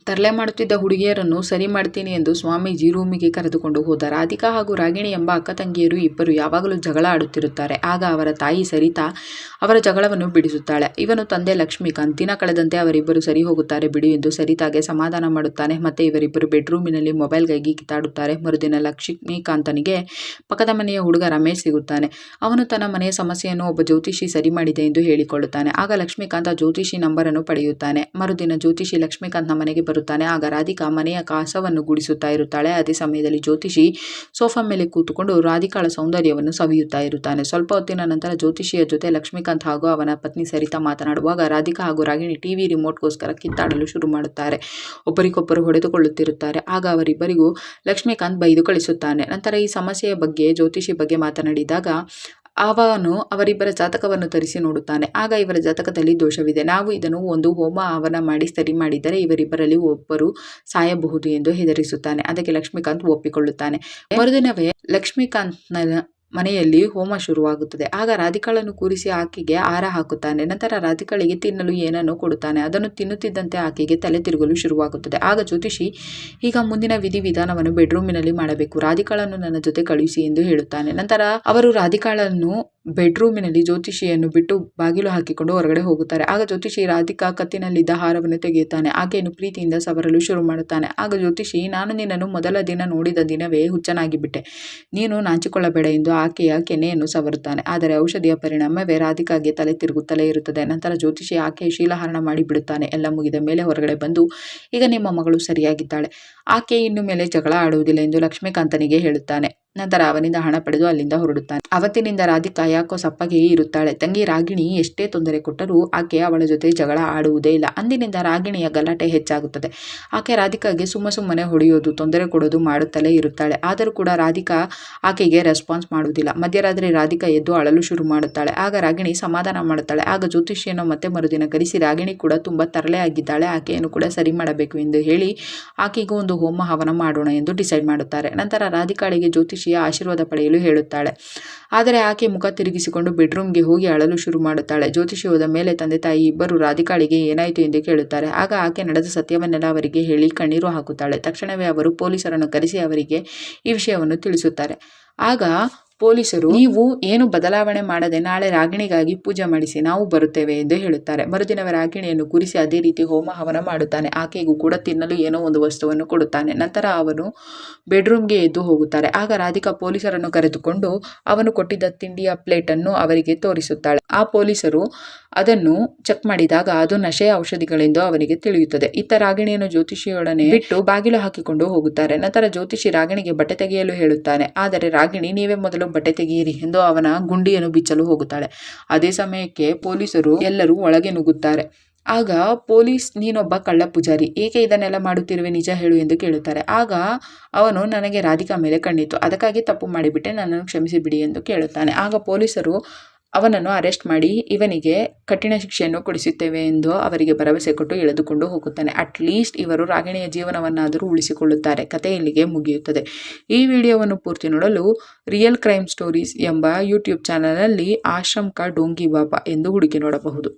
ತರಲೆ ಮಾಡುತ್ತಿದ್ದ ಹುಡುಗಿಯರನ್ನು ಸರಿ ಮಾಡ್ತೀನಿ ಎಂದು ಸ್ವಾಮೀಜಿ ರೂಮಿಗೆ ಕರೆದುಕೊಂಡು ಹೋದ. ರಾಧಿಕಾ ಹಾಗೂ ರಾಗಿಣಿ ಎಂಬ ಅಕ್ಕ ತಂಗಿಯರು ಇಬ್ಬರು ಯಾವಾಗಲೂ ಜಗಳ ಆಡುತ್ತಿರುತ್ತಾರೆ. ಆಗ ಅವರ ತಾಯಿ ಸರಿತಾ ಅವರ ಜಗಳವನ್ನು ಬಿಡಿಸುತ್ತಾಳೆ. ಇವನು ತಂದೆ ಲಕ್ಷ್ಮೀಕಾಂತ್. ದಿನ ಕಳೆದಂತೆ ಅವರಿಬ್ಬರು ಸರಿ ಹೋಗುತ್ತಾರೆ ಬಿಡು ಎಂದು ಸರಿತಾಗೆ ಸಮಾಧಾನ ಮಾಡುತ್ತಾನೆ. ಮತ್ತೆ ಇವರಿಬ್ಬರು ಬೆಡ್ರೂಮಿನಲ್ಲಿ ಮೊಬೈಲ್ಗಾಗಿ ಕಿತ್ತಾಡುತ್ತಾರೆ. ಮರುದಿನ ಲಕ್ಷ್ಮೀಕಾಂತನಿಗೆ ಪಕ್ಕದ ಮನೆಯ ಹುಡುಗ ರಮೇಶ್ ಸಿಗುತ್ತಾನೆ. ಅವನು ತನ್ನ ಮನೆಯ ಸಮಸ್ಯೆಯನ್ನು ಒಬ್ಬ ಜ್ಯೋತಿಷಿ ಸರಿ ಮಾಡಿದೆ ಎಂದು ಹೇಳಿಕೊಳ್ಳುತ್ತಾನೆ. ಆಗ ಲಕ್ಷ್ಮೀಕಾಂತ ಜ್ಯೋತಿಷಿ ನಂಬರನ್ನು ಪಡೆಯುತ್ತಾನೆ. ಮರುದಿನ ಜ್ಯೋತಿಷಿ ಲಕ್ಷ್ಮೀಕಾಂತ್ನ ಮನೆಗೆ ಬರುತ್ತಾನೆ. ಆಗ ರಾಧಿಕಾ ಮನೆಯ ಕಸವನ್ನು ಗುಡಿಸುತ್ತಾ ಇರುತ್ತಾಳೆ. ಅದೇ ಸಮಯದಲ್ಲಿ ಜ್ಯೋತಿಷಿ ಸೋಫಾ ಮೇಲೆ ಕೂತುಕೊಂಡು ರಾಧಿಕಾಳ ಸೌಂದರ್ಯವನ್ನು ಸವಿಯುತ್ತಾ ಇರುತ್ತಾನೆ. ಸ್ವಲ್ಪ ಹೊತ್ತಿನ ನಂತರ ಜ್ಯೋತಿಷಿಯ ಜೊತೆ ಲಕ್ಷ್ಮೀಕಾಂತ್ ಹಾಗೂ ಅವನ ಪತ್ನಿ ಸರಿತಾ ಮಾತನಾಡುವಾಗ ರಾಧಿಕಾ ಹಾಗೂ ರಾಗಿಣಿ ಟಿವಿ ರಿಮೋಟ್ಗೋಸ್ಕರ ಕಿತ್ತಾಡಲು ಶುರು ಮಾಡುತ್ತಾರೆ. ಒಬ್ಬರಿಗೊಬ್ಬರು ಹೊಡೆದುಕೊಳ್ಳುತ್ತಿರುತ್ತಾರೆ. ಆಗ ಅವರಿಬ್ಬರಿಗೂ ಲಕ್ಷ್ಮೀಕಾಂತ್ ಬೈದು ಕಳಿಸುತ್ತಾನೆ. ನಂತರ ಈ ಸಮಸ್ಯೆಯ ಬಗ್ಗೆ ಜ್ಯೋತಿಷಿ ಬಗ್ಗೆ ಮಾತನಾಡಿದಾಗ ಅವನು ಅವರಿಬ್ಬರ ಜಾತಕವನ್ನು ತರಿಸಿ ನೋಡುತ್ತಾನೆ. ಆಗ ಇವರ ಜಾತಕದಲ್ಲಿ ದೋಷವಿದೆ. ನಾವು ಇದನ್ನು ಒಂದು ಹೋಮ ಹವನ ಮಾಡಿ ಸರಿ ಮಾಡಿದರೆ ಇವರಿಬ್ಬರಲ್ಲಿ ಒಬ್ಬರು ಸಾಯಬಹುದು ಎಂದು ಹೆದರಿಸುತ್ತಾನೆ. ಅದಕ್ಕೆ ಲಕ್ಷ್ಮೀಕಾಂತ್ ಒಪ್ಪಿಕೊಳ್ಳುತ್ತಾನೆ. ಮರುದಿನವೇ ಲಕ್ಷ್ಮೀಕಾಂತ್ನ ಮನೆಯಲ್ಲಿ ಹೋಮ ಶುರುವಾಗುತ್ತದೆ. ಆಗ ರಾಧಿಕಾಳನ್ನು ಕೂರಿಸಿ ಆಕೆಗೆ ಹಾರ ಹಾಕುತ್ತಾನೆ. ನಂತರ ರಾಧಿಕಾಳಿಗೆ ತಿನ್ನಲು ಏನನ್ನು ಕೊಡುತ್ತಾನೆ. ಅದನ್ನು ತಿನ್ನುತ್ತಿದ್ದಂತೆ ಆಕೆಗೆ ತಲೆ ತಿರುಗಲು ಶುರುವಾಗುತ್ತದೆ. ಆಗ ಜ್ಯೋತಿಷಿ ಈಗ ಮುಂದಿನ ವಿಧಿವಿಧಾನವನ್ನು ಬೆಡ್ರೂಮಿನಲ್ಲಿ ಮಾಡಬೇಕು. ರಾಧಿಕಾಳನ್ನು ನನ್ನ ಜೊತೆ ಕಳುಹಿಸಿ ಎಂದು ಹೇಳುತ್ತಾನೆ. ನಂತರ ಅವರು ರಾಧಿಕಾಳನ್ನು ಬೆಡ್ರೂಮಿನಲ್ಲಿ ಜ್ಯೋತಿಷಿಯನ್ನು ಬಿಟ್ಟು ಬಾಗಿಲು ಹಾಕಿಕೊಂಡು ಹೊರಗಡೆ ಹೋಗುತ್ತಾರೆ. ಆಗ ಜ್ಯೋತಿಷಿ ರಾಧಿಕಾ ಕತ್ತಿನಲ್ಲಿದ್ದ ಹಾರವನ್ನು ತೆಗೆಯುತ್ತಾನೆ. ಆಕೆಯನ್ನು ಪ್ರೀತಿಯಿಂದ ಸವರಲು ಶುರು ಮಾಡುತ್ತಾನೆ. ಆಗ ಜ್ಯೋತಿಷಿ ನಾನು ನಿನ್ನನ್ನು ಮೊದಲ ದಿನ ನೋಡಿದ ದಿನವೇ ಹುಚ್ಚನಾಗಿಬಿಟ್ಟೆ. ನೀನು ನಾಚಿಕೊಳ್ಳಬೇಡ ಎಂದು ಆಕೆಯ ಕೆನೆಯನ್ನು ಸವರುತ್ತಾನೆ. ಆದರೆ ಔಷಧಿಯ ಪರಿಣಾಮವೇ ರಾಧಿಕಾಗೆ ತಲೆ ತಿರುಗುತ್ತಲೇ ಇರುತ್ತದೆ. ನಂತರ ಜ್ಯೋತಿಷಿ ಆಕೆಯ ಶೀಲಹರಣ ಮಾಡಿ ಬಿಡುತ್ತಾನೆ. ಎಲ್ಲ ಮುಗಿದ ಮೇಲೆ ಹೊರಗಡೆ ಬಂದು ಈಗ ನಿಮ್ಮ ಮಗಳು ಸರಿಯಾಗಿದ್ದಾಳೆ. ಆಕೆ ಇನ್ನು ಮೇಲೆ ಜಗಳ ಆಡುವುದಿಲ್ಲ ಎಂದು ಲಕ್ಷ್ಮೀಕಾಂತನಿಗೆ ಹೇಳುತ್ತಾನೆ. ನಂತರ ಅವನಿಂದ ಹಣ ಪಡೆದು ಅಲ್ಲಿಂದ ಹೊರಡುತ್ತಾನೆ. ಅವತ್ತಿನಿಂದ ರಾಧಿಕಾ ಯಾಕೋ ಸಪ್ಪಗೆ ಇರುತ್ತಾಳೆ. ತಂಗಿ ರಾಗಿಣಿ ಎಷ್ಟೇ ತೊಂದರೆ ಕೊಟ್ಟರೂ ಆಕೆ ಅವಳ ಜೊತೆ ಜಗಳ ಆಡುವುದೇ ಇಲ್ಲ. ಅಂದಿನಿಂದ ರಾಗಿಣಿಯ ಗಲಾಟೆ ಹೆಚ್ಚಾಗುತ್ತದೆ. ಆಕೆ ರಾಧಿಕಾಗೆ ಸುಮ್ಮನೆ ಹೊಡೆಯೋದು ತೊಂದರೆ ಕೊಡೋದು ಮಾಡುತ್ತಲೇ ಇರುತ್ತಾಳೆ. ಆದರೂ ಕೂಡ ರಾಧಿಕಾ ಆಕೆಗೆ ರೆಸ್ಪಾನ್ಸ್ ಮಾಡುವುದಿಲ್ಲ. ಮಧ್ಯರಾತ್ರಿ ರಾಧಿಕಾ ಎದ್ದು ಅಳಲು ಶುರು ಮಾಡುತ್ತಾಳೆ. ಆಗ ರಾಗಿಣಿ ಸಮಾಧಾನ ಮಾಡುತ್ತಾಳೆ. ಆಗ ಜ್ಯೋತಿಷಿಯನ್ನು ಮತ್ತೆ ಮರುದಿನ ಕರೆಸಿ ರಾಗಿಣಿ ಕೂಡ ತುಂಬಾ ತರಲೆ ಆಗಿದ್ದಾಳೆ, ಆಕೆಯನ್ನು ಕೂಡ ಸರಿ ಮಾಡಬೇಕು ಎಂದು ಹೇಳಿ ಆಕೆಗೂ ಒಂದು ಹೋಮ ಹವನ ಮಾಡೋಣ ಎಂದು ಡಿಸೈಡ್ ಮಾಡುತ್ತಾರೆ. ನಂತರ ರಾಧಿಕಾಳಿಗೆ ಜ್ಯೋತಿಷಿಯ ಆಶೀರ್ವಾದ ಪಡೆಯಲು ಹೇಳುತ್ತಾಳೆ. ಆದರೆ ಆಕೆ ಮುಖ ತಿರುಗಿಸಿಕೊಂಡು ಬೆಡ್ರೂಮ್ಗೆ ಹೋಗಿ ಅಳಲು ಶುರು ಮಾಡುತ್ತಾಳೆ. ಜ್ಯೋತಿಷಿ ಹೋದ ಮೇಲೆ ತಂದೆ ತಾಯಿ ಇಬ್ಬರು ರಾಧಿಕಾಳಿಗೆ ಏನಾಯಿತು ಎಂದು ಕೇಳುತ್ತಾರೆ. ಆಗ ಆಕೆ ನಡೆದ ಸತ್ಯವನ್ನೆಲ್ಲ ಅವರಿಗೆ ಹೇಳಿ ಕಣ್ಣೀರು ಹಾಕುತ್ತಾಳೆ. ತಕ್ಷಣವೇ ಅವರು ಪೊಲೀಸರನ್ನು ಕರೆಸಿ ಅವರಿಗೆ ಈ ವಿಷಯವನ್ನು ತಿಳಿಸುತ್ತಾರೆ. ಆಗ ಪೊಲೀಸರು ನೀವು ಏನು ಬದಲಾವಣೆ ಮಾಡದೆ ನಾಳೆ ರಾಗಿಣಿಗಾಗಿ ಪೂಜೆ ಮಾಡಿಸಿ, ನಾವು ಬರುತ್ತೇವೆ ಎಂದು ಹೇಳುತ್ತಾರೆ. ಮರುದಿನವೇ ರಾಗಿಣಿಯನ್ನು ಕೂರಿಸಿ ಅದೇ ರೀತಿ ಹೋಮ ಹವನ ಮಾಡುತ್ತಾನೆ. ಆಕೆಗೂ ಕೂಡ ತಿನ್ನಲು ಏನೋ ಒಂದು ವಸ್ತುವನ್ನು ಕೊಡುತ್ತಾನೆ. ನಂತರ ಅವನು ಬೆಡ್ರೂಮ್ಗೆ ಎದ್ದು ಹೋಗುತ್ತಾರೆ. ಆಗ ರಾಧಿಕಾ ಪೊಲೀಸರನ್ನು ಕರೆದುಕೊಂಡು ಅವನು ಕೊಟ್ಟಿದ್ದ ತಿಂಡಿಯ ಪ್ಲೇಟನ್ನು ಅವರಿಗೆ ತೋರಿಸುತ್ತಾಳೆ. ಆ ಪೊಲೀಸರು ಅದನ್ನು ಚೆಕ್ ಮಾಡಿದಾಗ ಅದು ನಶೆಯ ಔಷಧಿಗಳೆಂದು ಅವನಿಗೆ ತಿಳಿಯುತ್ತದೆ. ಇತ್ತ ರಾಗಿಣಿಯನ್ನು ಜ್ಯೋತಿಷಿಯೊಡನೆ ಬಿಟ್ಟು ಬಾಗಿಲು ಹಾಕಿಕೊಂಡು ಹೋಗುತ್ತಾರೆ. ನಂತರ ಜ್ಯೋತಿಷಿ ರಾಗಿಣಿಗೆ ಬಟ್ಟೆ ತೆಗೆಯಲು ಹೇಳುತ್ತಾನೆ. ಆದರೆ ರಾಗಿಣಿ ನೀವೇ ಮೊದಲು ಬಟ್ಟೆ ತೆಗೆಯಿರಿ ಎಂದು ಅವನ ಗುಂಡಿಯನ್ನು ಬಿಚ್ಚಲು ಹೋಗುತ್ತಾಳೆ. ಅದೇ ಸಮಯಕ್ಕೆ ಪೊಲೀಸರು ಎಲ್ಲರೂ ಒಳಗೆ ನುಗ್ಗುತ್ತಾರೆ. ಆಗ ಪೊಲೀಸ್ ನೀನೊಬ್ಬ ಕಳ್ಳ ಪೂಜಾರಿ, ಏಕೆ ಇದನ್ನೆಲ್ಲ ಮಾಡುತ್ತಿರುವೆ, ನಿಜ ಹೇಳು ಎಂದು ಕೇಳುತ್ತಾರೆ. ಆಗ ಅವನು ನನಗೆ ರಾಧಿಕಾ ಮೇಲೆ ಕಣ್ಣಿತ್ತು, ಅದಕ್ಕಾಗಿ ತಪ್ಪು ಮಾಡಿಬಿಟ್ಟೆ, ನನ್ನನ್ನು ಕ್ಷಮಿಸಿಬಿಡಿ ಎಂದು ಕೇಳುತ್ತಾನೆ. ಆಗ ಪೊಲೀಸರು ಅವನನ್ನು ಅರೆಸ್ಟ್ ಮಾಡಿ ಇವನಿಗೆ ಕಠಿಣ ಶಿಕ್ಷೆಯನ್ನು ಕೊಡಿಸುತ್ತೇವೆ ಎಂದು ಅವರಿಗೆ ಭರವಸೆ ಕೊಟ್ಟು ಎಳೆದುಕೊಂಡು ಹೋಗುತ್ತಾನೆ. ಅಟ್ಲೀಸ್ಟ್ ಇವರು ರಾಗಿಣಿಯ ಜೀವನವನ್ನಾದರೂ ಉಳಿಸಿಕೊಳ್ಳುತ್ತಾರೆ. ಕತೆ ಇಲ್ಲಿಗೆ ಮುಗಿಯುತ್ತದೆ. ಈ ವಿಡಿಯೋವನ್ನು ಪೂರ್ತಿ ನೋಡಲು ರಿಯಲ್ ಕ್ರೈಮ್ ಸ್ಟೋರೀಸ್ ಎಂಬ ಯೂಟ್ಯೂಬ್ ಚಾನಲ್ನಲ್ಲಿ ಆಶ್ರಮ್ ಕಾ ಡೋಂಗಿ ಬಾಬಾ ಎಂದು ಹುಡುಕಿ ನೋಡಬಹುದು.